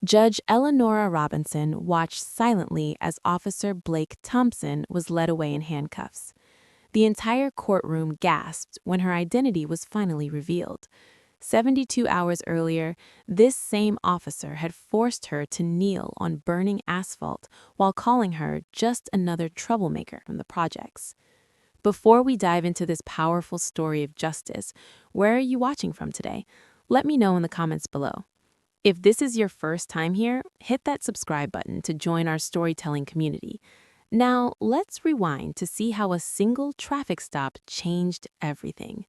Judge Eleanora Robinson watched silently as Officer Blake Thompson was led away in handcuffs. The entire courtroom gasped when her identity was finally revealed. 72 hours earlier, this same officer had forced her to kneel on burning asphalt while calling her just another troublemaker from the projects. Before we dive into this powerful story of justice, where are you watching from today? Let me know in the comments below. If this is your first time here, hit that subscribe button to join our storytelling community. Now, let's rewind to see how a single traffic stop changed everything.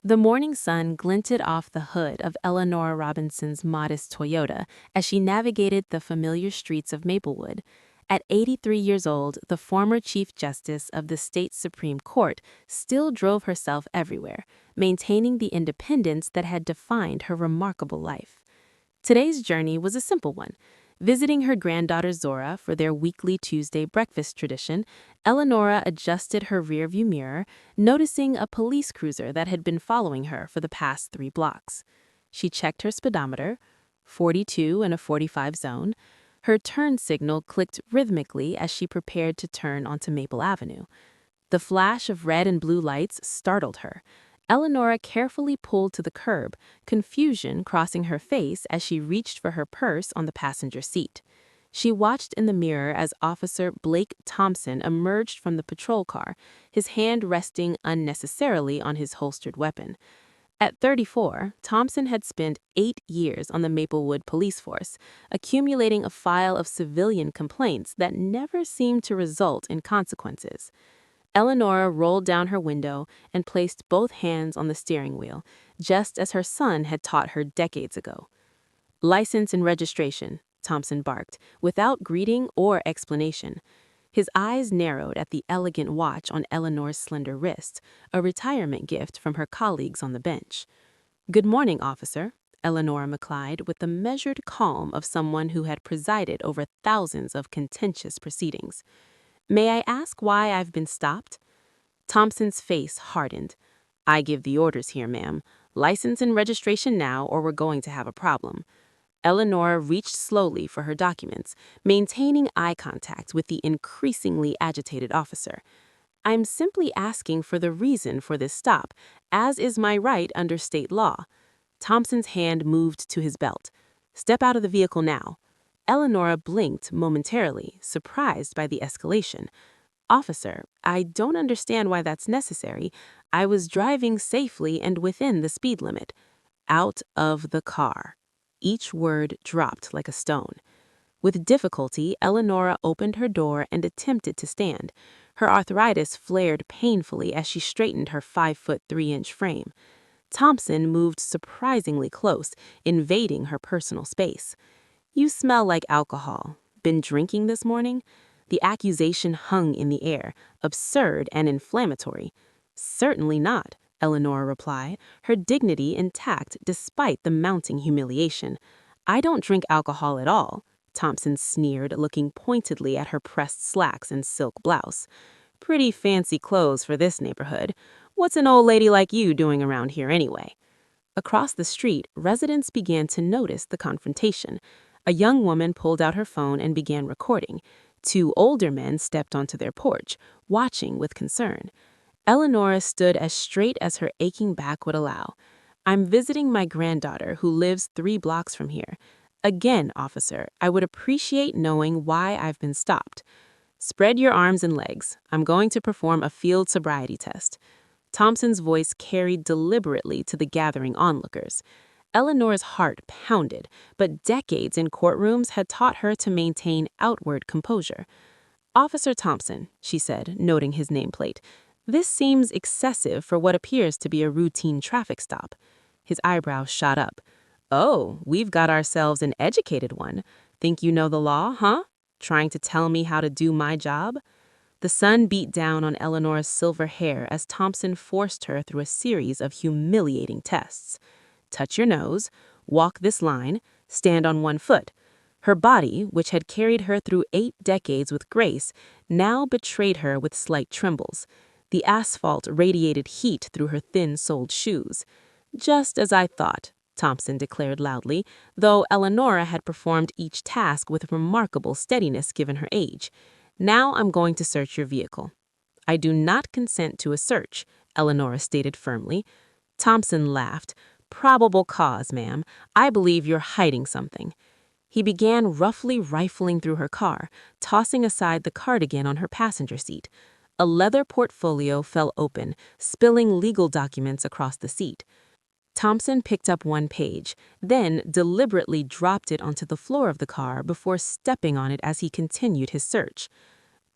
The morning sun glinted off the hood of Eleanor Robinson's modest Toyota as she navigated the familiar streets of Maplewood. At 83 years old, the former Chief Justice of the state Supreme Court still drove herself everywhere, maintaining the independence that had defined her remarkable life. Today's journey was a simple one. Visiting her granddaughter Zora for their weekly Tuesday breakfast tradition, Eleonora adjusted her rearview mirror, noticing a police cruiser that had been following her for the past 3 blocks. She checked her speedometer, 42 in a 45 zone. Her turn signal clicked rhythmically as she prepared to turn onto Maple Avenue. The flash of red and blue lights startled her. Eleonora carefully pulled to the curb, confusion crossing her face as she reached for her purse on the passenger seat. She watched in the mirror as Officer Blake Thompson emerged from the patrol car, his hand resting unnecessarily on his holstered weapon. At 34, Thompson had spent 8 years on the Maplewood police force, accumulating a file of civilian complaints that never seemed to result in consequences. Eleonora rolled down her window and placed both hands on the steering wheel, just as her son had taught her decades ago. "License and registration," Thompson barked, without greeting or explanation. His eyes narrowed at the elegant watch on Eleanor's slender wrist, a retirement gift from her colleagues on the bench. "Good morning, officer," Eleanora replied with the measured calm of someone who had presided over thousands of contentious proceedings. "May I ask why I've been stopped?" Thompson's face hardened. "I give the orders here, ma'am. License and registration now, or we're going to have a problem." Eleanor reached slowly for her documents, maintaining eye contact with the increasingly agitated officer. "I'm simply asking for the reason for this stop, as is my right under state law." Thompson's hand moved to his belt. "Step out of the vehicle now." Eleanora blinked momentarily, surprised by the escalation. "Officer, I don't understand why that's necessary. I was driving safely and within the speed limit." "Out of the car." Each word dropped like a stone. With difficulty, Eleonora opened her door and attempted to stand. Her arthritis flared painfully as she straightened her 5'3" frame. Thompson moved surprisingly close, invading her personal space. "You smell like alcohol. Been drinking this morning?" The accusation hung in the air, absurd and inflammatory. "Certainly not," Eleanor replied, her dignity intact despite the mounting humiliation. "I don't drink alcohol at all," Thompson sneered, looking pointedly at her pressed slacks and silk blouse. "Pretty fancy clothes for this neighborhood. What's an old lady like you doing around here anyway?" Across the street, residents began to notice the confrontation. A young woman pulled out her phone and began recording. 2 older men stepped onto their porch, watching with concern. Eleonora stood as straight as her aching back would allow. "I'm visiting my granddaughter, who lives 3 blocks from here. Again, officer, I would appreciate knowing why I've been stopped." "Spread your arms and legs. I'm going to perform a field sobriety test." Thompson's voice carried deliberately to the gathering onlookers. Eleanor's heart pounded, but decades in courtrooms had taught her to maintain outward composure. "Officer Thompson," she said, noting his nameplate, "this seems excessive for what appears to be a routine traffic stop." His eyebrows shot up. "Oh, we've got ourselves an educated one. Think you know the law, huh? Trying to tell me how to do my job?" The sun beat down on Eleanor's silver hair as Thompson forced her through a series of humiliating tests. "Touch your nose, walk this line, stand on 1 foot." Her body, which had carried her through 8 decades with grace, now betrayed her with slight trembles. The asphalt radiated heat through her thin-soled shoes. "Just as I thought." Thompson declared loudly, though Eleonora had performed each task with remarkable steadiness given her age. "Now I'm going to search your vehicle." "I do not consent to a search," Eleonora stated firmly. Thompson laughed. "Probable cause, ma'am. I believe you're hiding something." He began roughly rifling through her car, tossing aside the cardigan on her passenger seat. A leather portfolio fell open, spilling legal documents across the seat. Thompson picked up one page, then deliberately dropped it onto the floor of the car before stepping on it as he continued his search.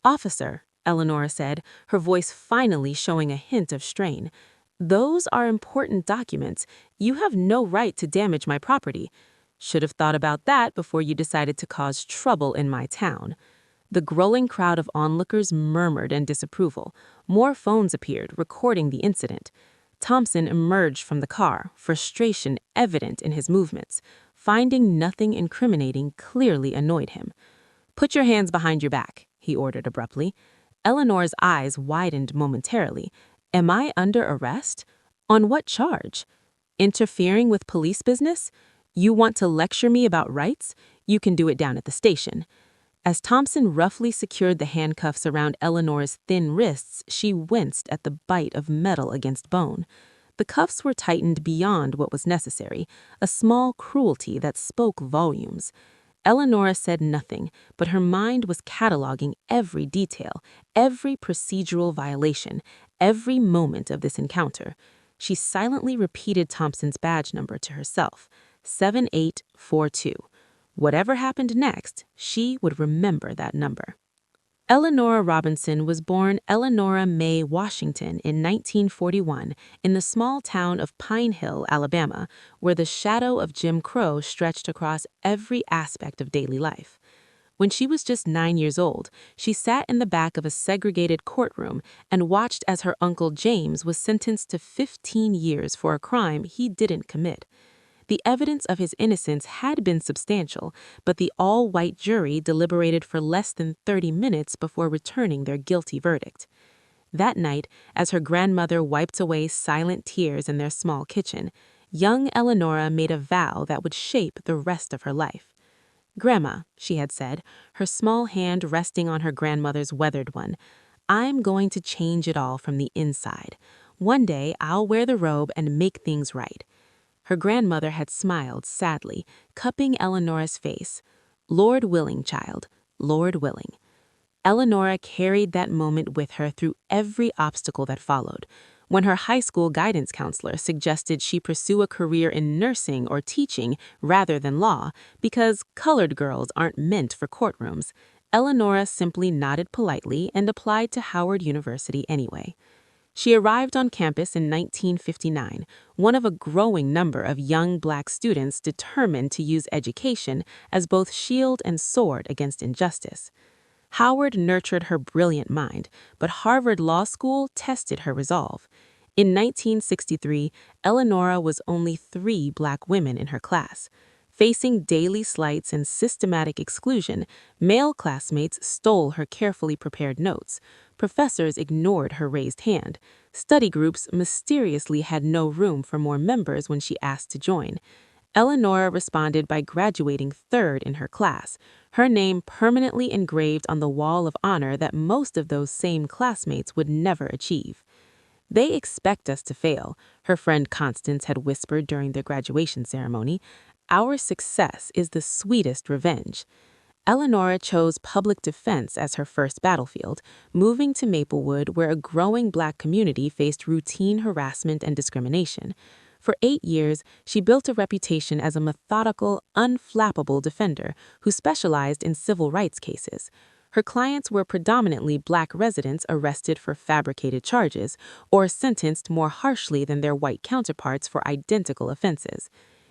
"Officer," Eleonora said, her voice finally showing a hint of strain, "those are important documents. You have no right to damage my property. Should have thought about that before you decided to cause trouble in my town." The growing crowd of onlookers murmured in disapproval. More phones appeared, recording the incident. Thompson emerged from the car, frustration evident in his movements. Finding nothing incriminating clearly annoyed him. "Put your hands behind your back," he ordered abruptly. Eleanor's eyes widened momentarily. "Am I under arrest? On what charge? Interfering with police business? You want to lecture me about rights? You can do it down at the station." As Thompson roughly secured the handcuffs around Eleanor's thin wrists, she winced at the bite of metal against bone. The cuffs were tightened beyond what was necessary, a small cruelty that spoke volumes. Eleanora said nothing, but her mind was cataloging every detail, every procedural violation, every moment of this encounter. She silently repeated Thompson's badge number to herself, 7842. Whatever happened next, she would remember that number. Eleanora Robinson was born Eleanora May Washington in 1941 in the small town of Pine Hill, Alabama, where the shadow of Jim Crow stretched across every aspect of daily life. When she was just 9 years old, she sat in the back of a segregated courtroom and watched as her uncle James was sentenced to 15 years for a crime he didn't commit. The evidence of his innocence had been substantial, but the all-white jury deliberated for less than 30 minutes before returning their guilty verdict. That night, as her grandmother wiped away silent tears in their small kitchen, young Eleanora made a vow that would shape the rest of her life. "Grandma," she had said, her small hand resting on her grandmother's weathered one, "I'm going to change it all from the inside. One day I'll wear the robe and make things right." Her grandmother had smiled sadly, cupping Eleanora's face. "Lord willing, child, Lord willing." Eleanora carried that moment with her through every obstacle that followed. When her high school guidance counselor suggested she pursue a career in nursing or teaching rather than law because colored girls aren't meant for courtrooms, Eleanora simply nodded politely and applied to Howard University anyway. She arrived on campus in 1959, one of a growing number of young black students determined to use education as both shield and sword against injustice. Howard nurtured her brilliant mind, but Harvard Law School tested her resolve. In 1963, Eleanora was only 3 black women in her class. Facing daily slights and systematic exclusion, male classmates stole her carefully prepared notes. Professors ignored her raised hand. Study groups mysteriously had no room for more members when she asked to join. Eleanora responded by graduating 3rd in her class, her name permanently engraved on the wall of honor that most of those same classmates would never achieve. "They expect us to fail," her friend Constance had whispered during their graduation ceremony. "Our success is the sweetest revenge." Eleanora chose public defense as her first battlefield, moving to Maplewood where a growing black community faced routine harassment and discrimination. For 8 years, she built a reputation as a methodical, unflappable defender who specialized in civil rights cases. Her clients were predominantly black residents arrested for fabricated charges or sentenced more harshly than their white counterparts for identical offenses.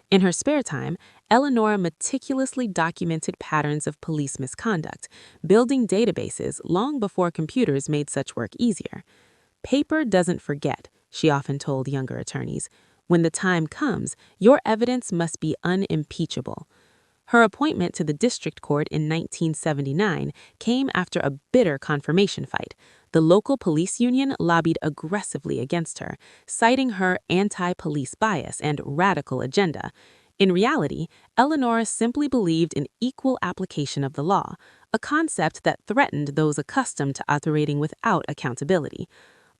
In her spare time, Eleanora meticulously documented patterns of police misconduct, building databases long before computers made such work easier. "Paper doesn't forget," she often told younger attorneys. "When the time comes, your evidence must be unimpeachable." Her appointment to the district court in 1979 came after a bitter confirmation fight. The local police union lobbied aggressively against her, citing her anti-police bias and radical agenda. In reality, Eleanor simply believed in equal application of the law, a concept that threatened those accustomed to operating without accountability.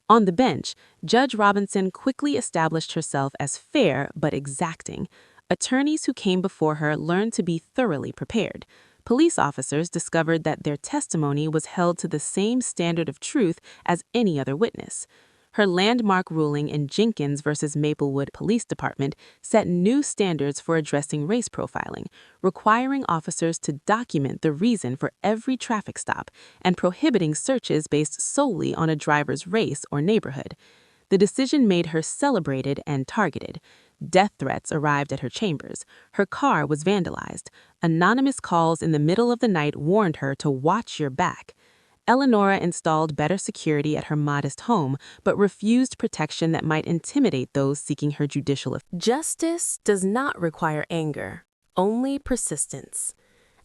On the bench, Judge Robinson quickly established herself as fair but exacting. Attorneys who came before her learned to be thoroughly prepared. Police officers discovered that their testimony was held to the same standard of truth as any other witness. Her landmark ruling in Jenkins versus Maplewood Police Department set new standards for addressing race profiling, requiring officers to document the reason for every traffic stop and prohibiting searches based solely on a driver's race or neighborhood. The decision made her celebrated and targeted. Death threats arrived at her chambers. Her car was vandalized. Anonymous calls in the middle of the night warned her to watch your back. Eleanor installed better security at her modest home, but refused protection that might intimidate those seeking her judicial authority. Justice does not require anger, only persistence.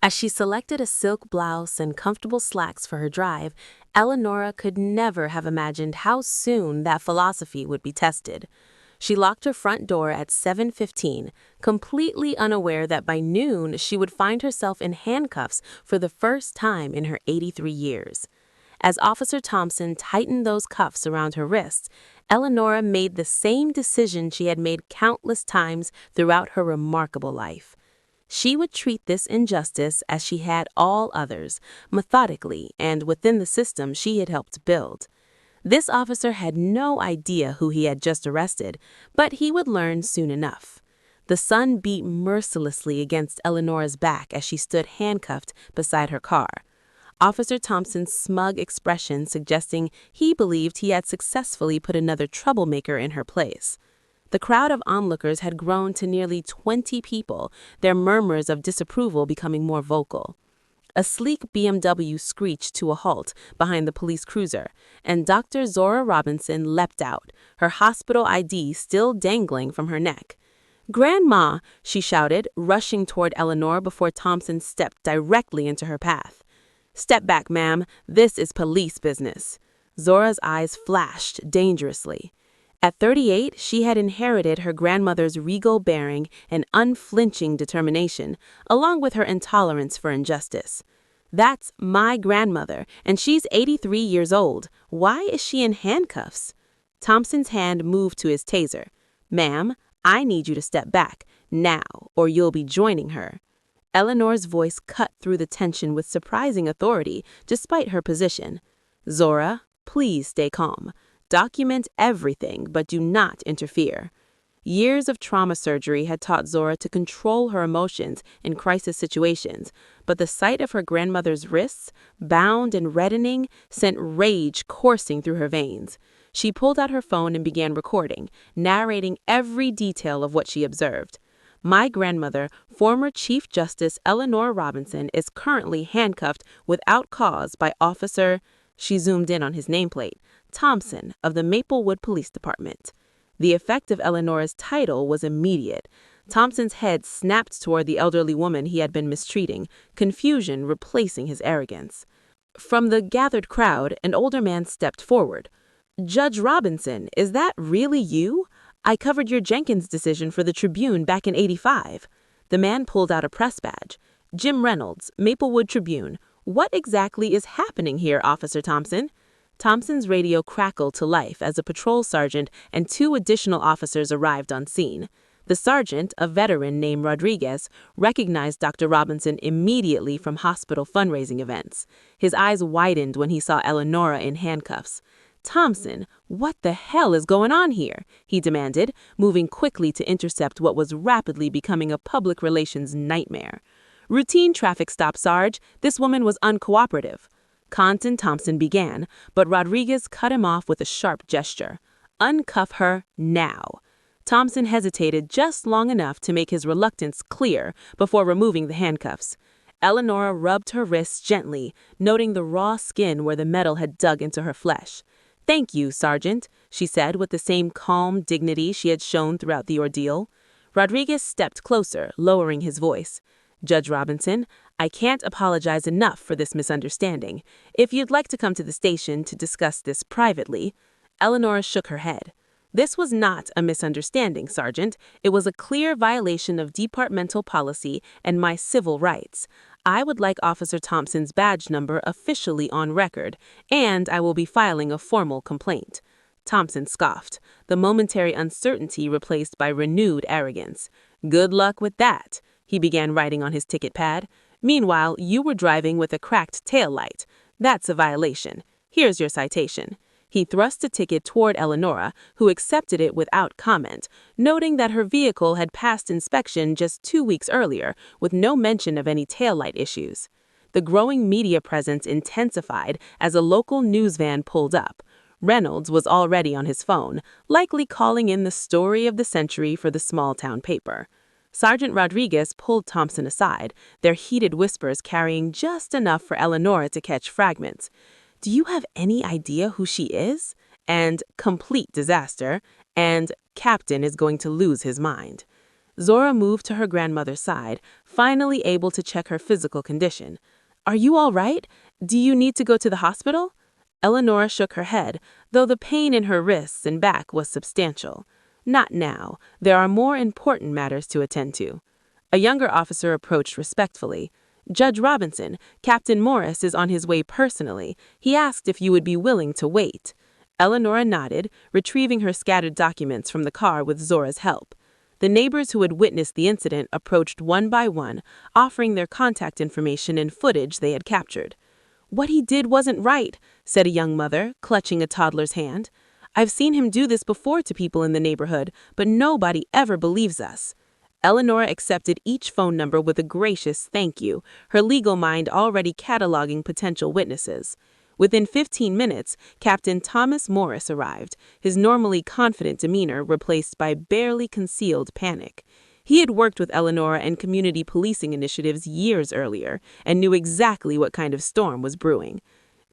As she selected a silk blouse and comfortable slacks for her drive, Eleanor could never have imagined how soon that philosophy would be tested. She locked her front door at 7:15, completely unaware that by noon she would find herself in handcuffs for the first time in her 83 years. As Officer Thompson tightened those cuffs around her wrists, Eleanor made the same decision she had made countless times throughout her remarkable life. She would treat this injustice as she had all others, methodically and within the system she had helped build. This officer had no idea who he had just arrested, but he would learn soon enough. The sun beat mercilessly against Eleanor's back as she stood handcuffed beside her car. Officer Thompson's smug expression suggesting he believed he had successfully put another troublemaker in her place. The crowd of onlookers had grown to nearly 20 people, their murmurs of disapproval becoming more vocal. A sleek BMW screeched to a halt behind the police cruiser, and Dr. Zora Robinson leapt out, her hospital ID still dangling from her neck. "Grandma!" she shouted, rushing toward Eleanor before Thompson stepped directly into her path. "Step back, ma'am. This is police business." Zora's eyes flashed dangerously. At 38, she had inherited her grandmother's regal bearing and unflinching determination, along with her intolerance for injustice. "That's my grandmother, and she's 83 years old. Why is she in handcuffs?" Thompson's hand moved to his taser. "Ma'am, I need you to step back, now, or you'll be joining her." Eleanor's voice cut through the tension with surprising authority, despite her position. "Zora, please stay calm. Document everything, but do not interfere." Years of trauma surgery had taught Zora to control her emotions in crisis situations, but the sight of her grandmother's wrists, bound and reddening, sent rage coursing through her veins. She pulled out her phone and began recording, narrating every detail of what she observed. "My grandmother, former Chief Justice Eleanor Robinson, is currently handcuffed without cause by Officer," she zoomed in on his nameplate, "Thompson of the Maplewood Police Department." The effect of Eleanor's title was immediate. Thompson's head snapped toward the elderly woman he had been mistreating, confusion replacing his arrogance. From the gathered crowd, an older man stepped forward. "Judge Robinson, is that really you? I covered your Jenkins decision for the Tribune back in '85. The man pulled out a press badge. "Jim Reynolds, Maplewood Tribune. What exactly is happening here, Officer Thompson?" Thompson's radio crackled to life as a patrol sergeant and 2 additional officers arrived on scene. The sergeant, a veteran named Rodriguez, recognized Dr. Robinson immediately from hospital fundraising events. His eyes widened when he saw Eleanor in handcuffs. "Thompson, what the hell is going on here?" he demanded, moving quickly to intercept what was rapidly becoming a public relations nightmare. "Routine traffic stop, Sarge. This woman was uncooperative." Conton Thompson began, but Rodriguez cut him off with a sharp gesture. "Uncuff her now." Thompson hesitated just long enough to make his reluctance clear before removing the handcuffs. Eleanor rubbed her wrists gently, noting the raw skin where the metal had dug into her flesh. "Thank you, Sergeant," she said with the same calm dignity she had shown throughout the ordeal. Rodriguez stepped closer, lowering his voice. "Judge Robinson, I can't apologize enough for this misunderstanding. If you'd like to come to the station to discuss this privately. Eleanor shook her head. This was not a misunderstanding, Sergeant. It was a clear violation of departmental policy and my civil rights. I would like Officer Thompson's badge number officially on record, and I will be filing a formal complaint. Thompson scoffed, the momentary uncertainty replaced by renewed arrogance. Good luck with that, he began writing on his ticket pad. Meanwhile, you were driving with a cracked taillight. That's a violation. Here's your citation. He thrust the ticket toward Eleanor, who accepted it without comment, noting that her vehicle had passed inspection just 2 weeks earlier, with no mention of any taillight issues. The growing media presence intensified as a local news van pulled up. Reynolds was already on his phone, likely calling in the story of the century for the small-town paper. Sergeant Rodriguez pulled Thompson aside, their heated whispers carrying just enough for Eleanor to catch fragments. Do you have any idea who she is? And complete disaster. And Captain is going to lose his mind. Zora moved to her grandmother's side, finally able to check her physical condition. Are you all right? Do you need to go to the hospital? Eleanor shook her head, though the pain in her wrists and back was substantial. Not now. There are more important matters to attend to. A younger officer approached respectfully. Judge Robinson, Captain Morris is on his way personally. He asked if you would be willing to wait. Eleanor nodded, retrieving her scattered documents from the car with Zora's help. The neighbors who had witnessed the incident approached one by one, offering their contact information and footage they had captured. What he did wasn't right, said a young mother, clutching a toddler's hand. I've seen him do this before to people in the neighborhood, but nobody ever believes us. Eleanor accepted each phone number with a gracious thank you, her legal mind already cataloging potential witnesses. Within 15 minutes, Captain Thomas Morris arrived, his normally confident demeanor replaced by barely concealed panic. He had worked with Eleanor and community policing initiatives years earlier and knew exactly what kind of storm was brewing.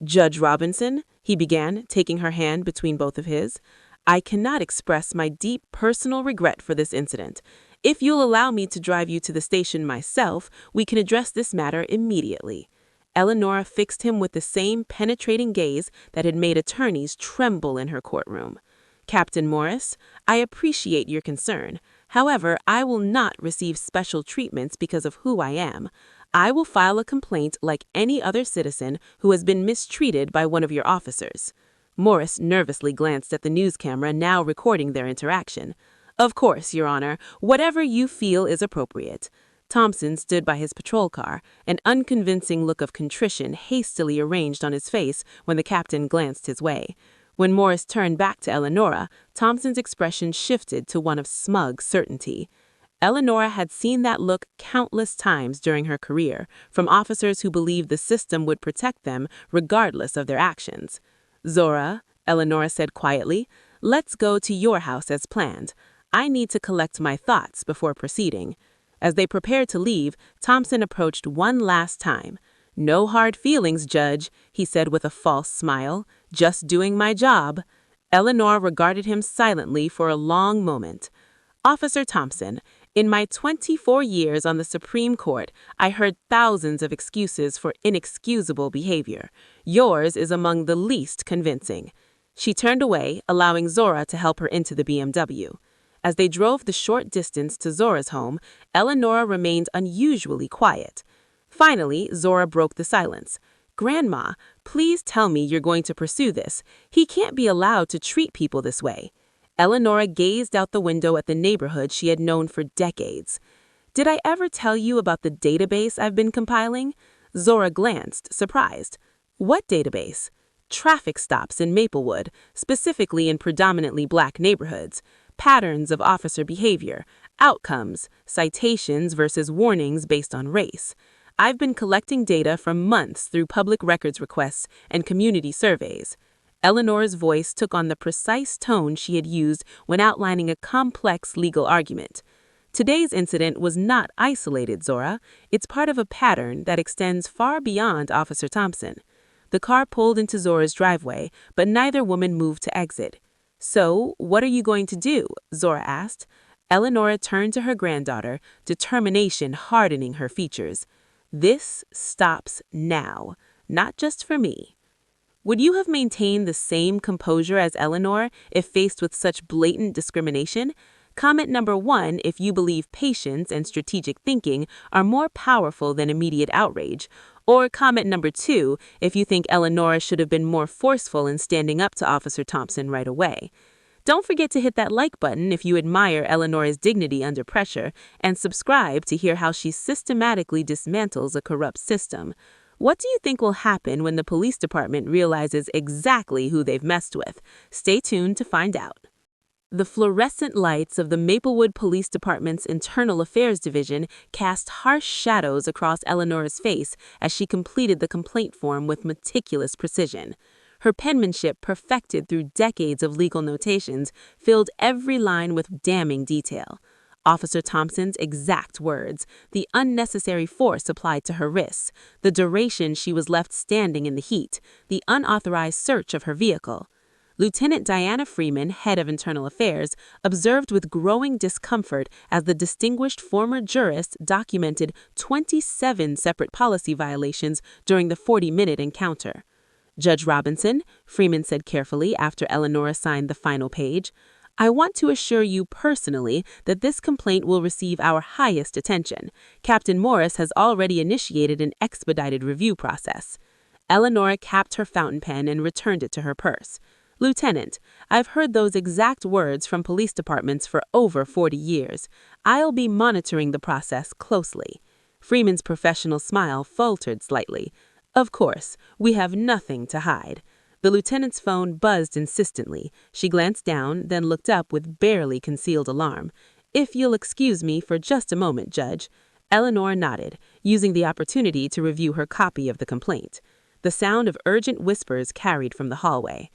Judge Robinson, he began, taking her hand between both of his, I cannot express my deep personal regret for this incident. If you'll allow me to drive you to the station myself, we can address this matter immediately. Eleanor fixed him with the same penetrating gaze that had made attorneys tremble in her courtroom. Captain Morris, I appreciate your concern. However, I will not receive special treatments because of who I am. I will file a complaint like any other citizen who has been mistreated by one of your officers. Morris nervously glanced at the news camera now recording their interaction. Of course, Your Honor, whatever you feel is appropriate. Thompson stood by his patrol car, an unconvincing look of contrition hastily arranged on his face when the captain glanced his way. When Morris turned back to Eleanor, Thompson's expression shifted to one of smug certainty. Eleanor had seen that look countless times during her career, from officers who believed the system would protect them regardless of their actions. Zora, Eleanor said quietly, let's go to your house as planned. I need to collect my thoughts before proceeding. As they prepared to leave, Thompson approached one last time. No hard feelings, Judge, he said with a false smile. Just doing my job. Eleanor regarded him silently for a long moment. Officer Thompson, in my 24 years on the Supreme Court, I heard thousands of excuses for inexcusable behavior. Yours is among the least convincing. She turned away, allowing Zora to help her into the BMW. As they drove the short distance to Zora's home, Eleanor remained unusually quiet. Finally, Zora broke the silence. Grandma, please tell me you're going to pursue this. He can't be allowed to treat people this way. Eleanor gazed out the window at the neighborhood she had known for decades. Did I ever tell you about the database I've been compiling? Zora glanced, surprised. What database? Traffic stops in Maplewood, specifically in predominantly black neighborhoods. Patterns of officer behavior, outcomes, citations versus warnings based on race. I've been collecting data for months through public records requests and community surveys. Eleanor's voice took on the precise tone she had used when outlining a complex legal argument. Today's incident was not isolated, Zora. It's part of a pattern that extends far beyond Officer Thompson. The car pulled into Zora's driveway, but neither woman moved to exit. So, what are you going to do? Zora asked. Eleanor turned to her granddaughter, determination hardening her features. This stops now, not just for me. Would you have maintained the same composure as Eleanor if faced with such blatant discrimination? Comment number 1 if you believe patience and strategic thinking are more powerful than immediate outrage. Or comment number 2 if you think Eleanor should have been more forceful in standing up to Officer Thompson right away. Don't forget to hit that like button if you admire Eleanor's dignity under pressure, and subscribe to hear how she systematically dismantles a corrupt system. What do you think will happen when the police department realizes exactly who they've messed with? Stay tuned to find out. The fluorescent lights of the Maplewood Police Department's Internal Affairs Division cast harsh shadows across Eleanor's face as she completed the complaint form with meticulous precision. Her penmanship, perfected through decades of legal notations, filled every line with damning detail. Officer Thompson's exact words, the unnecessary force applied to her wrists, the duration she was left standing in the heat, the unauthorized search of her vehicle. Lieutenant Diana Freeman, head of Internal Affairs, observed with growing discomfort as the distinguished former jurist documented 27 separate policy violations during the 40-minute encounter. Judge Robinson, Freeman said carefully after Eleanor signed the final page, I want to assure you personally that this complaint will receive our highest attention. Captain Morris has already initiated an expedited review process. Eleanor capped her fountain pen and returned it to her purse. Lieutenant, I've heard those exact words from police departments for over 40 years. I'll be monitoring the process closely. Freeman's professional smile faltered slightly. Of course, we have nothing to hide. The lieutenant's phone buzzed insistently. She glanced down, then looked up with barely concealed alarm. If you'll excuse me for just a moment, Judge. Eleanor nodded, using the opportunity to review her copy of the complaint. The sound of urgent whispers carried from the hallway.